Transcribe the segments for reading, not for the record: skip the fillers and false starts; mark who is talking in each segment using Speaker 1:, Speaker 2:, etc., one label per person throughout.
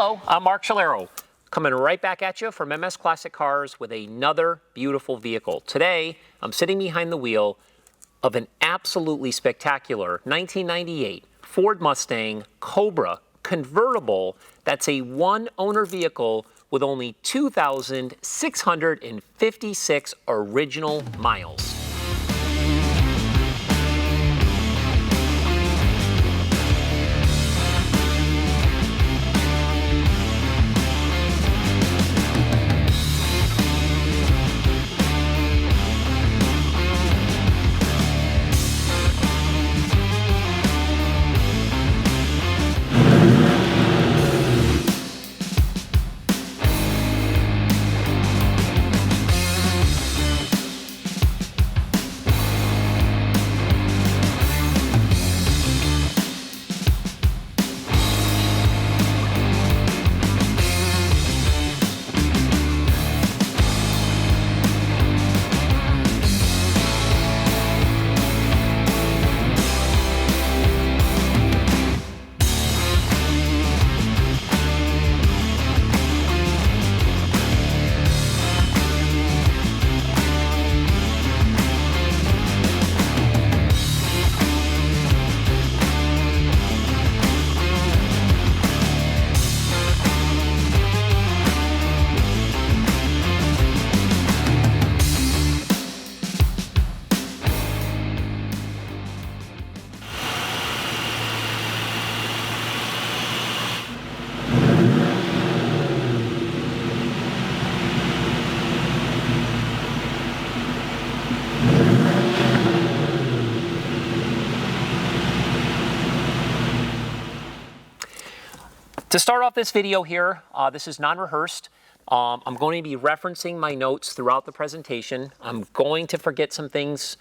Speaker 1: Hello, I'm Mark Scholaro, coming right back at you from MS Classic Cars with another beautiful vehicle. Today, I'm sitting behind the wheel of an absolutely spectacular 1998 Ford Mustang Cobra Convertible that's a one-owner vehicle with only 2,656 original miles. To start off this video here, this is non-rehearsed. I'm going to be referencing my notes throughout the presentation. I'm going to forget some things,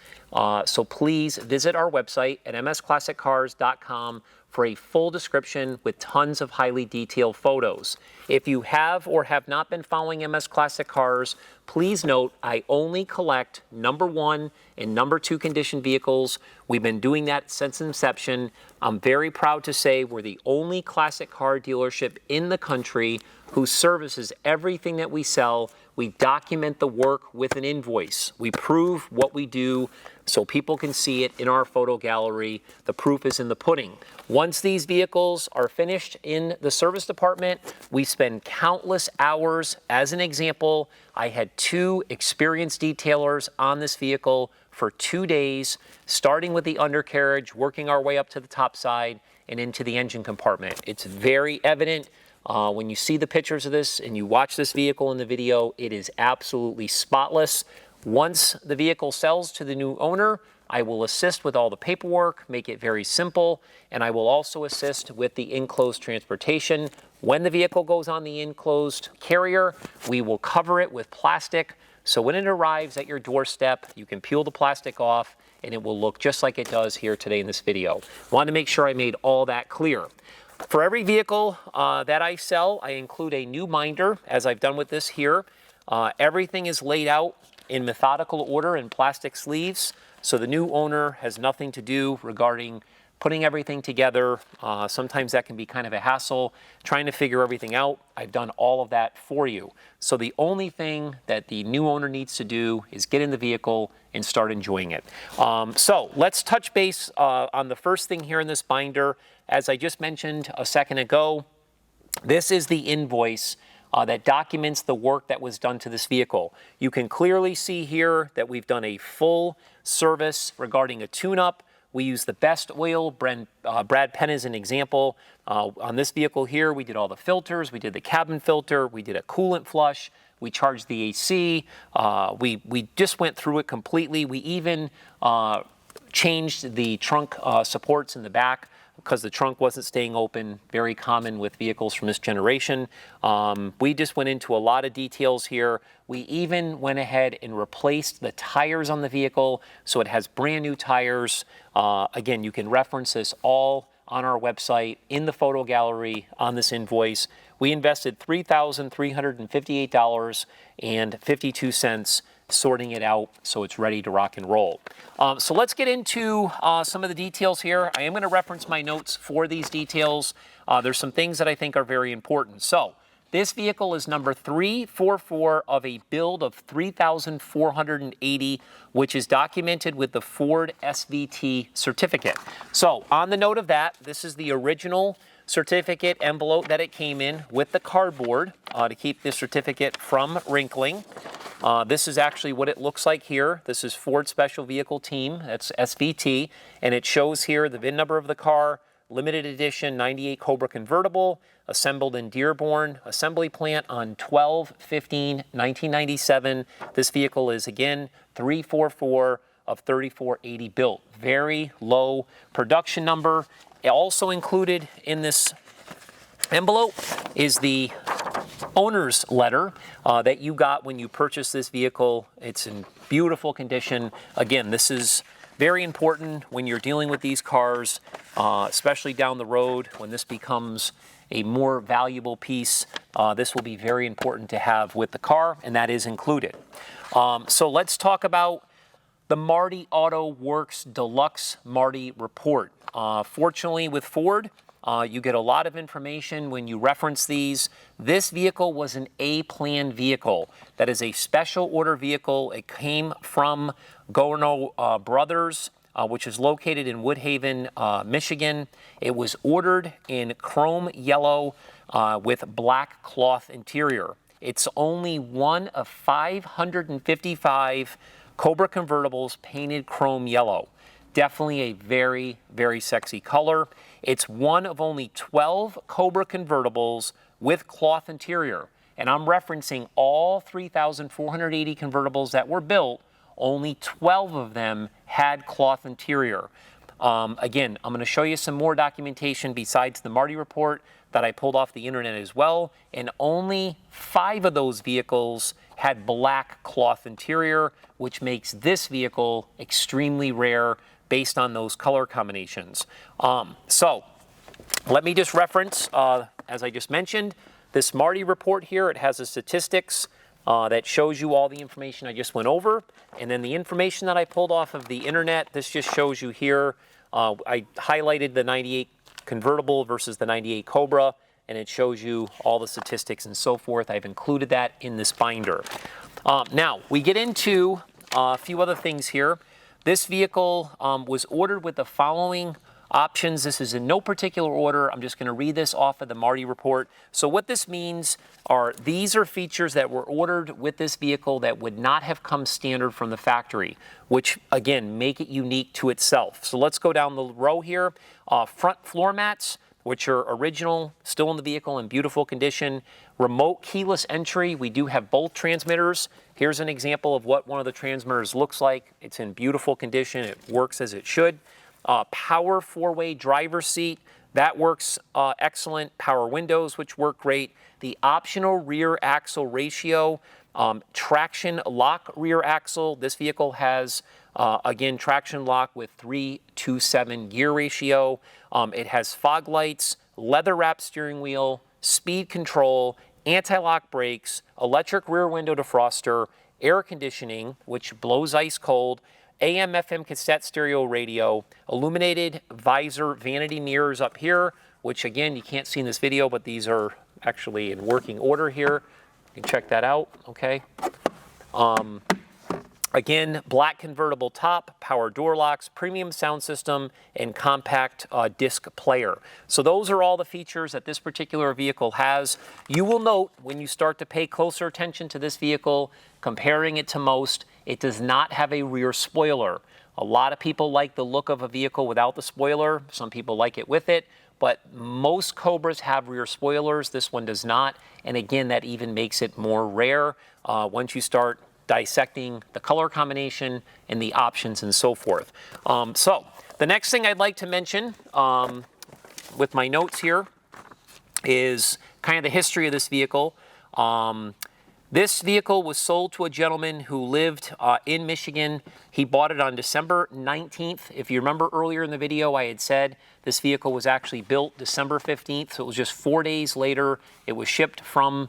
Speaker 1: so please visit our website at msclassiccars.com for a full description with tons of highly detailed photos. If you have or have not been following MS Classic Cars, please note I only collect #1 and #2 condition vehicles. We've been doing that since inception. I'm very proud to say we're the only classic car dealership in the country who services everything that we sell. We document the work with an invoice. We prove what we do so people can see it in our photo gallery. The proof is in the pudding. Once these vehicles are finished in the service department, we spend countless hours. As an example, I had 2 experienced detailers on this vehicle for 2 days, starting with the undercarriage, working our way up to the top side and into the engine compartment. It's very evident when you see the pictures of this and you watch this vehicle in the video, it is absolutely spotless. Once the vehicle sells to the new owner, I will assist with all the paperwork, make it very simple, and I will also assist with the enclosed transportation. When the vehicle goes on the enclosed carrier, we will cover it with plastic, so when it arrives at your doorstep, you can peel the plastic off and it will look just like it does here today in this video. Wanted to make sure I made all that clear. For every vehicle that I sell, I include a new binder, as I've done with this here. Everything is laid out in methodical order in plastic sleeves, so the new owner has nothing to do regarding putting everything together. Sometimes that can be kind of a hassle, trying to figure everything out. I've done all of that for you. So the only thing that the new owner needs to do is get in the vehicle and start enjoying it. So let's touch base on the first thing here in this binder. As I just mentioned a second ago, this is the invoice that documents the work that was done to this vehicle. You can clearly see here that we've done a full service regarding a tune-up. We use the best oil. Brad Penn is an example. On this vehicle here, we did all the filters. We did the cabin filter. We did a coolant flush. We charged the AC. We just went through it completely. We even changed the trunk supports in the back because the trunk wasn't staying open, very common with vehicles from this generation. We just went into a lot of details here. We even went ahead and replaced the tires on the vehicle, so it has brand new tires. Again, you can reference this all on our website in the photo gallery on this invoice. We invested $3,358.52 sorting it out so it's ready to rock and roll. So let's get into some of the details here. I am going to reference my notes for these details. There's some things that I think are very important. So this vehicle is number 344 of a build of 3,480, which is documented with the Ford SVT certificate. So on the note of that, this is the original certificate envelope that it came in with the cardboard to keep this certificate from wrinkling. This is actually what it looks like here. This is Ford Special Vehicle Team, that's SVT, and it shows here the VIN number of the car, limited edition 98 Cobra Convertible, assembled in Dearborn Assembly Plant on 12/15/1997. This vehicle is, again, 344 of 3480 built. Very low production number. Also included in this envelope is the owner's letter that you got when you purchased this vehicle. It's in beautiful condition. Again, this is very important when you're dealing with these cars, especially down the road when this becomes a more valuable piece. This will be very important to have with the car, and that is included. So let's talk about the Mart Auto Works Deluxe Marti Report. Fortunately with Ford, you get a lot of information when you reference these. This vehicle was an A-plan vehicle. That is a special order vehicle. It came from Gorno Brothers, which is located in Woodhaven, Michigan. It was ordered in chrome yellow with black cloth interior. It's only one of 555 Cobra Convertibles painted chrome yellow. Definitely a very, very sexy color. It's one of only 12 Cobra Convertibles with cloth interior. And I'm referencing all 3,480 convertibles that were built. Only 12 of them had cloth interior. Again, I'm going to show you some more documentation besides the Marti report that I pulled off the internet as well. And only 5 of those vehicles had black cloth interior, which makes this vehicle extremely rare based on those color combinations. So let me just reference, as I just mentioned, this Marti report here. It has the statistics that shows you all the information I just went over. And then the information that I pulled off of the internet, this just shows you here. I highlighted the 98 convertible versus the 98 Cobra, and it shows you all the statistics and so forth. I've included that in this binder. Now, we get into a few other things here. This vehicle was ordered with the following options. This is in no particular order. I'm just going to read this off of the Marti report. So what this means are these are features that were ordered with this vehicle that would not have come standard from the factory, which again make it unique to itself. So let's go down the row here. Front floor mats, which are original, still in the vehicle in beautiful condition. Remote keyless entry. We do have both transmitters. Here's an example of what one of the transmitters looks like. It's in beautiful condition. It works as it should. Power 4-way driver seat. That works excellent. Power windows, which work great. The optional rear axle ratio. Traction lock rear axle. This vehicle has, again, traction lock with 3-to-7 gear ratio. It has fog lights, leather wrapped steering wheel, speed control, anti-lock brakes, electric rear window defroster, air conditioning, which blows ice cold, AM/FM cassette stereo radio, illuminated visor vanity mirrors up here, which again, you can't see in this video, but these are actually in working order here. You can check that out, okay? Again, black convertible top, power door locks, premium sound system, and compact disc player. So those are all the features that this particular vehicle has. You will note when you start to pay closer attention to this vehicle, comparing it to most, it does not have a rear spoiler. A lot of people like the look of a vehicle without the spoiler. Some people like it with it, but most Cobras have rear spoilers. This one does not. And again, that even makes it more rare once you start dissecting the color combination and the options and so forth. So the next thing I'd like to mention with my notes here is kind of the history of this vehicle. This vehicle was sold to a gentleman who lived in Michigan. He bought it on December 19th. If you remember earlier in the video, I had said this vehicle was actually built December 15th. So it was just 4 days later. It was shipped from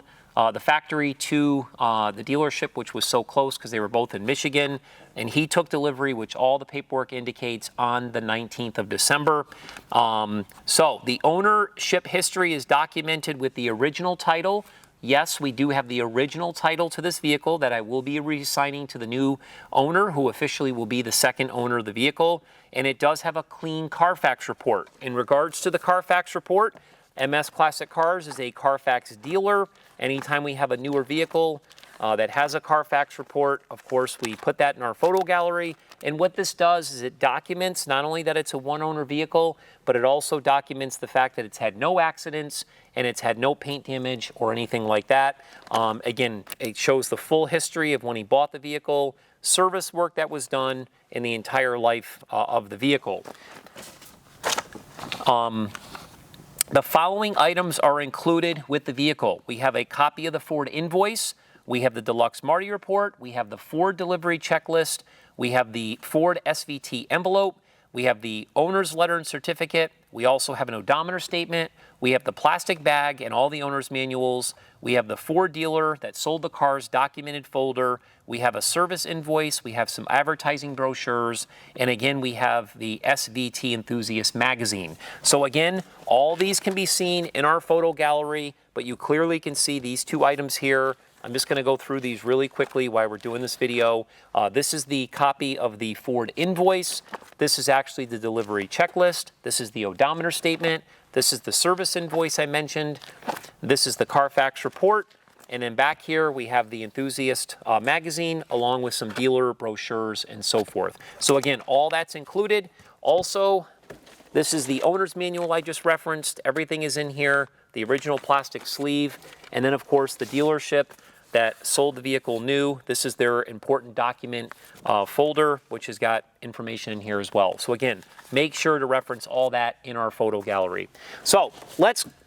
Speaker 1: the factory to the dealership, which was so close because they were both in Michigan. And he took delivery, which all the paperwork indicates, on the 19th of December. So the ownership history is documented with the original title. Yes, we do have the original title to this vehicle that I will be reassigning to the new owner, who officially will be the second owner of the vehicle. And it does have a clean Car Fax report. In regards to the Car Fax report, MS Classic Cars is a Car Fax dealer. Anytime we have a newer vehicle that has a Car Fax report, of course, we put that in our photo gallery. And what this does is it documents not only that it's a one-owner vehicle, but it also documents the fact that it's had no accidents and it's had no paint damage or anything like that. Again, it shows the full history of when he bought the vehicle, service work that was done, in the entire life of the vehicle. The following items are included with the vehicle. We have a copy of the Ford Invoice, we have the Deluxe Marti Report, we have the Ford delivery checklist, we have the Ford SVT envelope, we have the owner's letter and certificate, we also have an odometer statement, we have the plastic bag and all the owner's manuals, we have the Ford dealer that sold the cars documented folder, we have a service invoice, we have some advertising brochures, and again, we have the SVT Enthusiast magazine. So again, all these can be seen in our photo gallery, but you clearly can see these two items here. I'm just going to go through these really quickly while we're doing this video. This is the copy of the Ford Invoice. This is actually the delivery checklist. This is the odometer statement. This is the service invoice I mentioned. This is the Car Fax report. And then back here, we have the Enthusiast magazine, along with some dealer brochures and so forth. So again, all that's included. Also, this is the owner's manual I just referenced. Everything is in here, the original plastic sleeve. And then, of course, the dealership that sold the vehicle new. This is their important document folder, which has got information in here as well. So again, make sure to reference all that in our photo gallery. So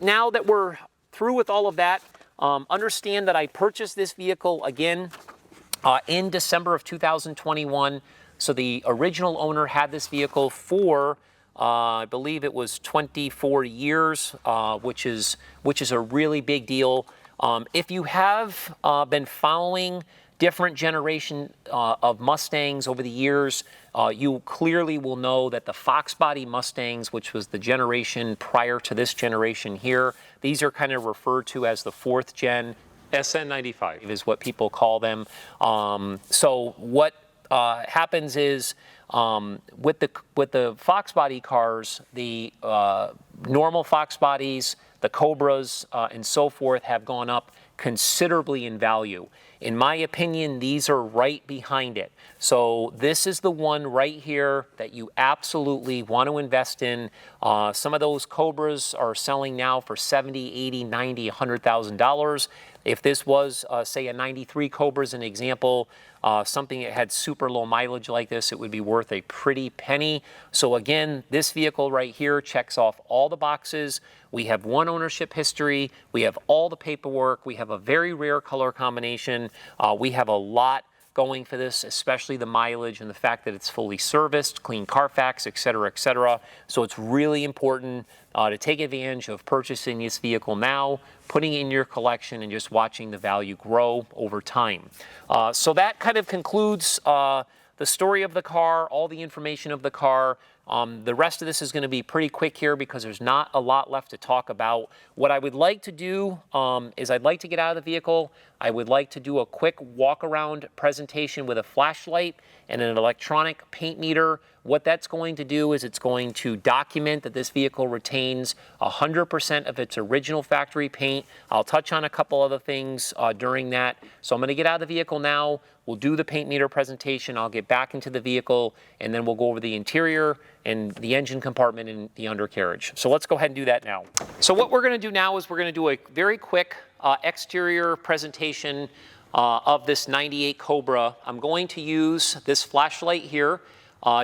Speaker 1: now that we're through with all of that, understand that I purchased this vehicle again in December of 2021. So the original owner had this vehicle for I believe it was 24 years, which is a really big deal. If you have been following different generation of Mustangs over the years, you clearly will know that the Fox body Mustangs, which was the generation prior to this generation here, these are kind of referred to as the fourth gen. SN95 is what people call them. So what happens is with the Fox body cars, the normal Fox bodies, the Cobras, and so forth have gone up considerably in value. In my opinion, these are right behind it. So this is the one right here that you absolutely want to invest in. Some of those Cobras are selling now for $70, $80, $90, $100,000. If this was, say, a 93 Cobra as an example, something that had super low mileage like this, it would be worth a pretty penny. So again, this vehicle right here checks off all the boxes. We have one ownership history. We have all the paperwork. We have a very rare color combination. We have a lot going for this, especially the mileage and the fact that it's fully serviced, clean Car Fax, et cetera, et cetera. So it's really important to take advantage of purchasing this vehicle now, putting it in your collection, and just watching the value grow over time. So that kind of concludes the story of the car, all the information of the car. The rest of this is going to be pretty quick here because there's not a lot left to talk about. What I would like to do is I'd like to get out of the vehicle. I would like to do a quick walk-around presentation with a flashlight and an electronic paint meter. What that's going to do is it's going to document that this vehicle retains 100% of its original factory paint. I'll touch on a couple other things during that. So I'm going to get out of the vehicle now. We'll do the paint meter presentation. I'll get back into the vehicle, and then we'll go over the interior and the engine compartment and the undercarriage. So let's go ahead and do that now. So what we're going to do now is we're going to do a very quick exterior presentation of this 98 Cobra. I'm going to use this flashlight here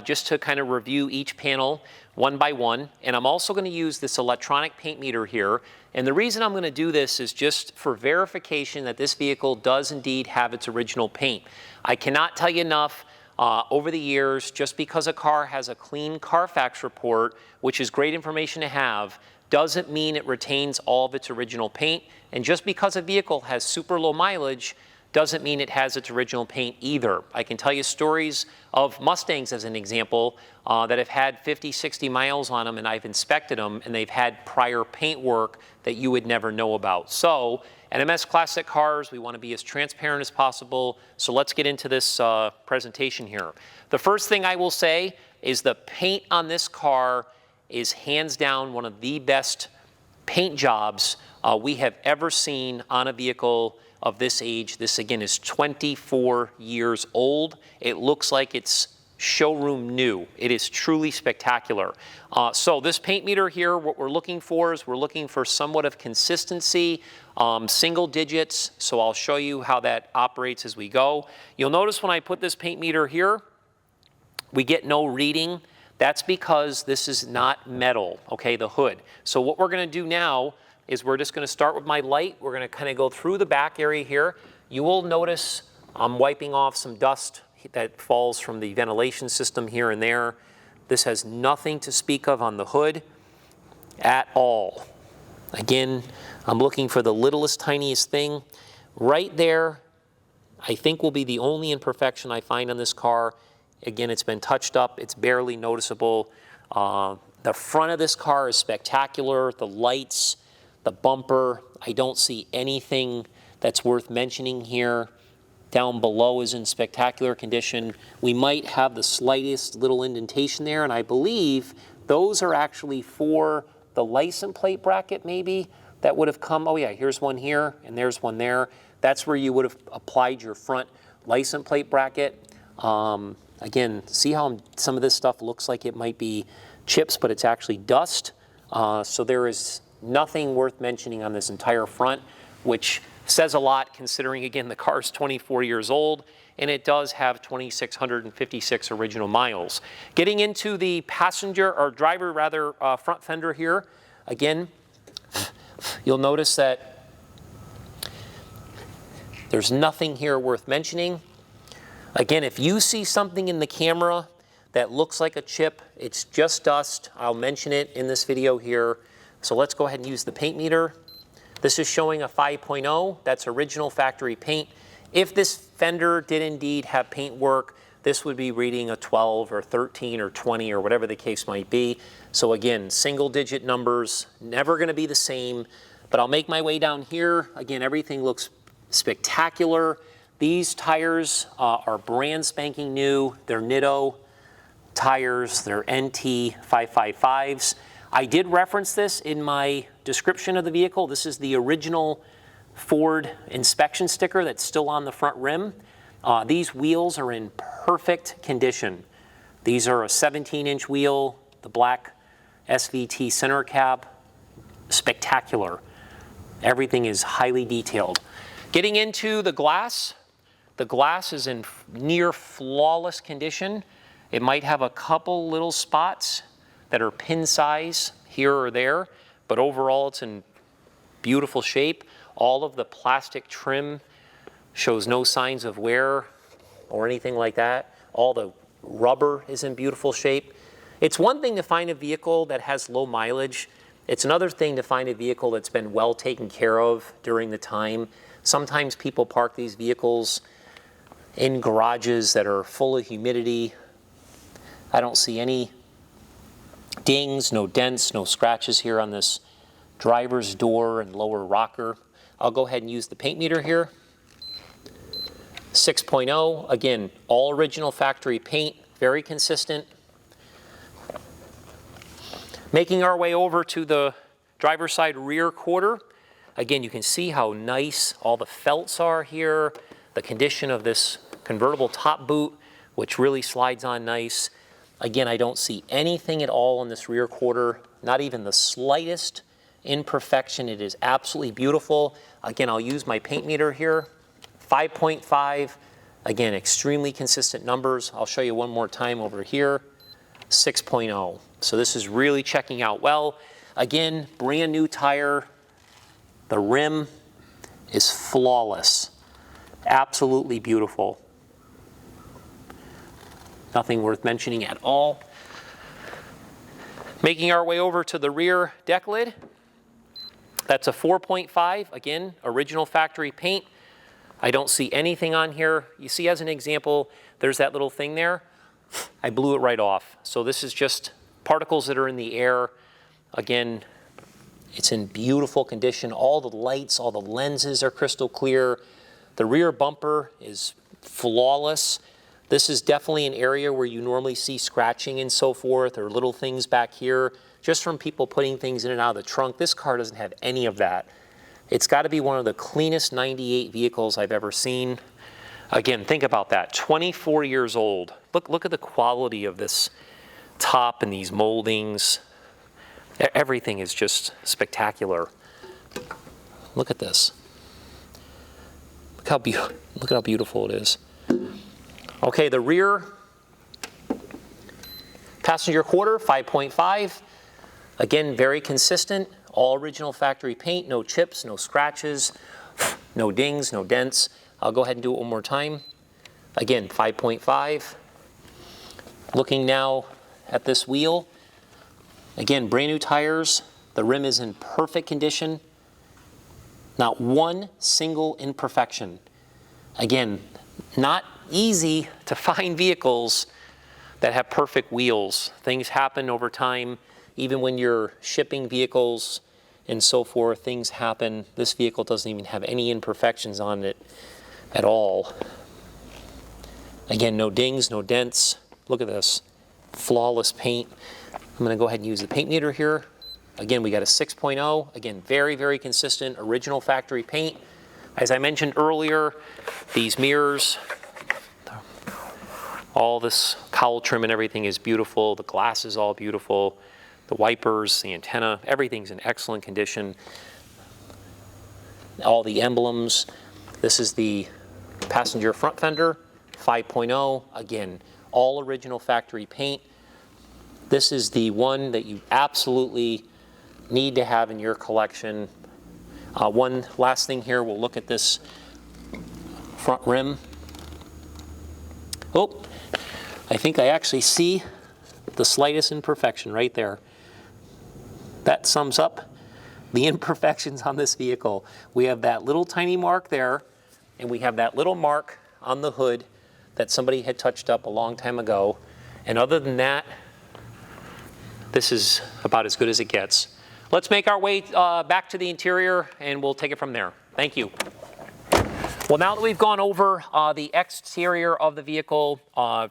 Speaker 1: just to kind of review each panel one by one. And I'm also going to use this electronic paint meter here. And the reason I'm going to do this is just for verification that this vehicle does indeed have its original paint. I cannot tell you enough over the years, just because a car has a clean Car Fax report, which is great information to have, doesn't mean it retains all of its original paint. And just because a vehicle has super low mileage doesn't mean it has its original paint either. I can tell you stories of Mustangs as an example that have had 50, 60 miles on them, and I've inspected them, and they've had prior paint work that you would never know about. So NMS Classic Cars, we want to be as transparent as possible. So let's get into this presentation here. The first thing I will say is the paint on this car is hands down one of the best paint jobs we have ever seen on a vehicle of this age. This again is 24 years old. It looks like it's showroom new. It is truly spectacular. So this paint meter here, what we're looking for is we're looking for somewhat of consistency, single digits. So I'll show you how that operates as we go. You'll notice when I put this paint meter here, we get no reading. That's because this is not metal, okay, the hood. So what we're gonna do now is we're just gonna start with my light. We're gonna kind of go through the back area here. You will notice I'm wiping off some dust that falls from the ventilation system here and there. This has nothing to speak of on the hood at all. Again, I'm looking for the littlest, tiniest thing. Right there, I think will be the only imperfection I find on this car. Again, it's been touched up. It's barely noticeable. The front of this car is spectacular. The lights, the bumper, I don't see anything that's worth mentioning here. Down below is in spectacular condition. We might have the slightest little indentation there, and I believe those are actually for the license plate bracket maybe that would have come. Oh yeah, here's one here and there's one there. That's where you would have applied your front license plate bracket. Again, see how some of this stuff looks like it might be chips, but it's actually dust. So there is nothing worth mentioning on this entire front, which says a lot considering, again, the car's 24 years old and it does have 2,656 original miles. Getting into the passenger, or driver rather, front fender here, again, you'll notice that there's nothing here worth mentioning. Again, if you see something in the camera that looks like a chip, it's just dust. I'll mention it in this video here. So let's go ahead and use the paint meter. This is showing a 5.0. That's original factory paint. If this fender did indeed have paint work, this would be reading a 12 or 13 or 20 or whatever the case might be. So again, single digit numbers, never gonna be the same, but I'll make my way down here. Again, everything looks spectacular. These tires are brand spanking new. They're Nitto tires, they're NT 555s. I did reference this in my description of the vehicle. This is the original Ford inspection sticker that's still on the front rim. These wheels are in perfect condition. These are a 17-inch wheel, the black SVT center cab, spectacular. Everything is highly detailed. Getting into the glass is in near flawless condition. It might have a couple little spots that are pin size here or there, but overall it's in beautiful shape. All of the plastic trim shows no signs of wear or anything like that. All the rubber is in beautiful shape. It's one thing to find a vehicle that has low mileage. It's another thing to find a vehicle that's been well taken care of during the time. Sometimes people park these vehicles in garages that are full of humidity. I don't see any dings, no dents, no scratches here on this driver's door and lower rocker. I'll go ahead and use the paint meter here. 6.0, again, all original factory paint, very consistent. Making our way over to the driver's side rear quarter. Again, you can see how nice all the felts are here, the condition of this convertible top boot, which really slides on nice. Again, I don't see anything at all in this rear quarter, not even the slightest imperfection. It is absolutely beautiful. Again, I'll use my paint meter here. 5.5, again, extremely consistent numbers. I'll show you one more time over here. 6.0. So this is really checking out well. Again, brand new tire. The rim is flawless. Absolutely beautiful. Nothing worth mentioning at all. Making our way over to the rear deck lid. That's a 4.5, again, original factory paint. I don't see anything on here. You see, as an example, there's that little thing there. I blew it right off. So this is just particles that are in the air. Again, it's in beautiful condition. All the lights, all the lenses are crystal clear. The rear bumper is flawless. This is definitely an area where you normally see scratching and so forth, or little things back here, just from people putting things in and out of the trunk. This car doesn't have any of that. It's got to be one of the cleanest 98 vehicles I've ever seen. Again, think about that, 24 years old. Look at the quality of this top and these moldings. Everything is just spectacular. Look at this. Look at how beautiful it is. Okay, the rear passenger quarter, 5.5. Again, very consistent. All original factory paint, no chips, no scratches, no dings, no dents. I'll go ahead and do it one more time. Again, 5.5. Looking now at this wheel. Again, brand new tires. The rim is in perfect condition. Not one single imperfection. Again, not easy to find vehicles that have perfect wheels. Things happen over time. Even when you're shipping vehicles and so forth, things happen. This vehicle doesn't even have any imperfections on it at all. Again, no dings, no dents. Look at this, flawless paint. I'm gonna go ahead and use the paint meter here. Again, we got a 6.0. Again, very, very consistent, original factory paint. As I mentioned earlier, these mirrors, all this cowl trim and everything is beautiful. The glass is all beautiful. The wipers, the antenna, everything's in excellent condition. All the emblems. This is the passenger front fender, 5.0. Again, all original factory paint. This is the one that you absolutely need to have in your collection. One last thing here, we'll look at this front rim. Oh, I think I actually see the slightest imperfection right there. That sums up the imperfections on this vehicle. We have that little tiny mark there, and we have that little mark on the hood that somebody had touched up a long time ago. And other than that, this is about as good as it gets. Let's make our way back to the interior, and we'll take it from there. Thank you. Well, now that we've gone over the exterior of the vehicle,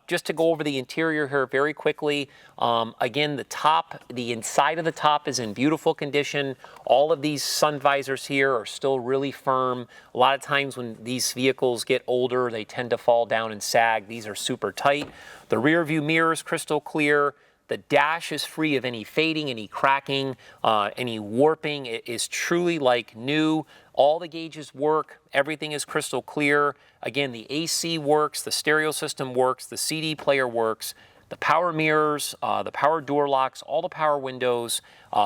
Speaker 1: just to go over the interior here very quickly. Again, the inside of the top is in beautiful condition. All of these sun visors here are still really firm. A lot of times when these vehicles get older, they tend to fall down and sag. These are super tight. The rear view mirror is crystal clear. The dash is free of any fading, any cracking, any warping. It is truly like new. All the gauges work. Everything is crystal clear. Again, the AC works, the stereo system works, the CD player works, the power mirrors, the power door locks, all the power windows,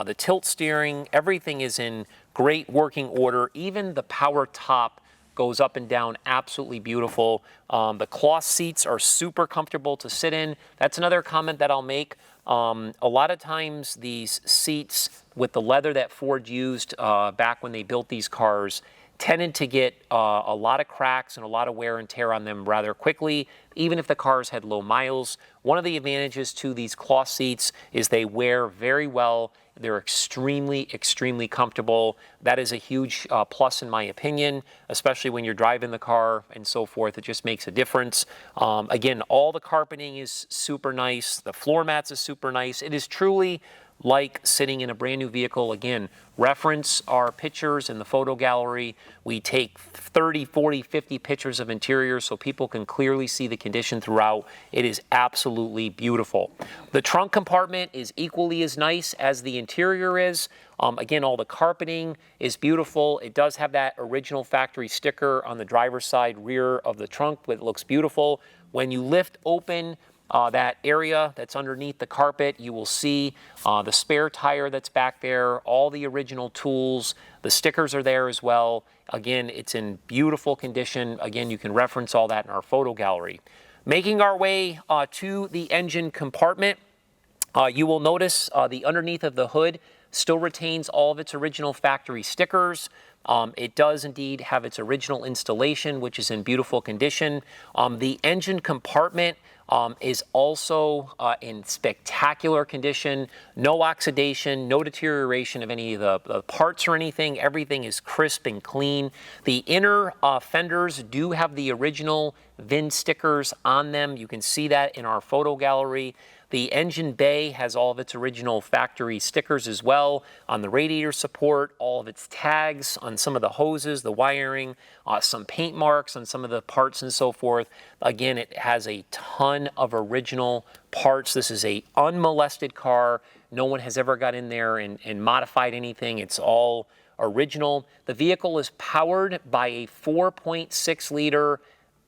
Speaker 1: the tilt steering, everything is in great working order. Even the power top goes up and down, absolutely beautiful. The cloth seats are super comfortable to sit in. That's another comment that I'll make. A lot of times these seats with the leather that Ford used back when they built these cars tended to get a lot of cracks and a lot of wear and tear on them rather quickly, even if the cars had low miles. One of the advantages to these cloth seats is they wear very well. They're extremely, extremely comfortable. That is a huge plus in my opinion, especially when you're driving the car and so forth. It just makes a difference. Again, all the carpeting is super nice. The floor mats is super nice. It is truly like sitting in a brand new vehicle. Again, reference our pictures in the photo gallery. We take 30, 40, 50 pictures of interiors so people can clearly see the condition throughout. It is absolutely beautiful. The trunk compartment is equally as nice as the interior is. Again, all the carpeting is beautiful. It does have that original factory sticker on the driver's side rear of the trunk, but it looks beautiful. When you lift open that area that's underneath the carpet, you will see the spare tire that's back there, all the original tools, the stickers are there as well. Again, it's in beautiful condition. Again, you can reference all that in our photo gallery. Making our way to the engine compartment. You will notice the underneath of the hood still retains all of its original factory stickers. It does indeed have its original installation, which is in beautiful condition. The engine compartment is also in spectacular condition. No oxidation, no deterioration of any of the parts or anything. Everything is crisp and clean. The inner fenders do have the original VIN stickers on them. You can see that in our photo gallery. The engine bay has all of its original factory stickers as well on the radiator support, all of its tags on some of the hoses, the wiring, some paint marks on some of the parts and so forth. Again, it has a ton of original parts. This is a unmolested car. No one has ever got in there and modified anything. It's all original. The vehicle is powered by a 4.6 liter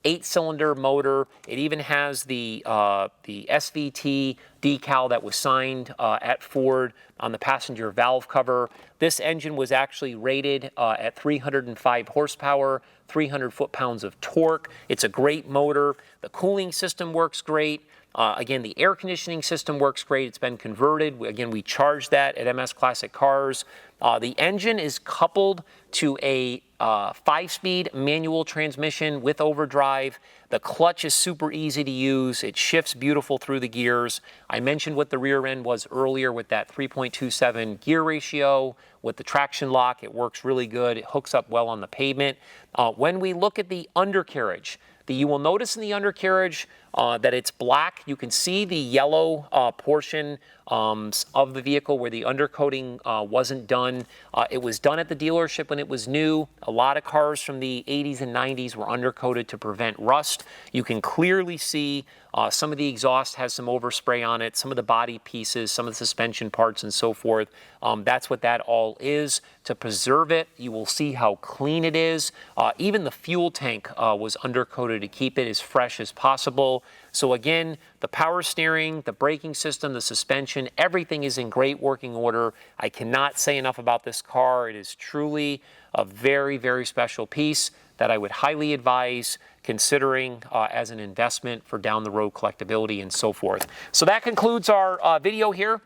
Speaker 1: 8-cylinder motor. It even has the SVT decal that was signed at Ford on the passenger valve cover. This engine was actually rated at 305 horsepower, 300 foot-pounds of torque. It's a great motor. The cooling system works great. Again, the air conditioning system works great. It's been converted. Again, we charge that at MS Classic Cars. The engine is coupled to a 5-speed manual transmission with overdrive. The clutch is super easy to use. It shifts beautiful through the gears. I mentioned what the rear end was earlier with that 3.27 gear ratio. With the traction lock, it works really good. It hooks up well on the pavement. When we look at the undercarriage, you will notice in the undercarriage that it's black. You can see the yellow portion of the vehicle where the undercoating wasn't done. It was done at the dealership when it was new. A lot of cars from the 80s and 90s were undercoated to prevent rust. You can clearly see some of the exhaust has some overspray on it, some of the body pieces, some of the suspension parts and so forth. That's what that all is. To preserve it, you will see how clean it is. Even the fuel tank was undercoated to keep it as fresh as possible. So again, the power steering, the braking system, the suspension, everything is in great working order. I cannot say enough about this car. It is truly a very, very special piece that I would highly advise considering as an investment for down the road collectability and so forth. So that concludes our video here.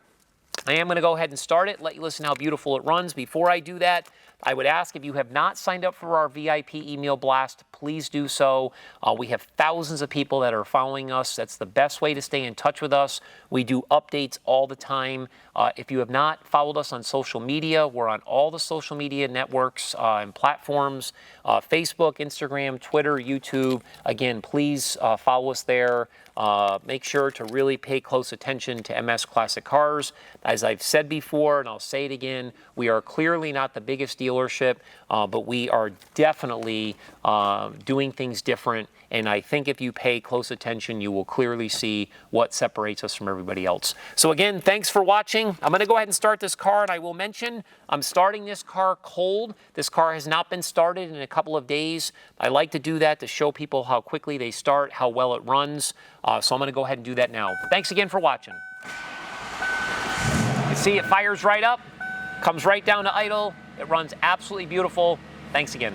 Speaker 1: I am going to go ahead and start it, let you listen how beautiful it runs. Before I do that, I would ask if you have not signed up for our VIP email blast, please do so. We have thousands of people that are following us. That's the best way to stay in touch with us. We do updates all the time. If you have not followed us on social media, we're on all the social media networks and platforms, Facebook, Instagram, Twitter, YouTube. Again, please follow us there. Make sure to really pay close attention to MS Classic Cars. As I've said before, and I'll say it again, we are clearly not the biggest dealership, but we are definitely doing things different. And I think if you pay close attention, you will clearly see what separates us from everybody else. So again, thanks for watching. I'm going to go ahead and start this car, and I will mention I'm starting this car cold. This car has not been started in a couple of days. I like to do that to show people how quickly they start, how well it runs. So I'm going to go ahead and do that now. Thanks again for watching. You see it fires right up, comes right down to idle. It runs absolutely beautiful. Thanks again.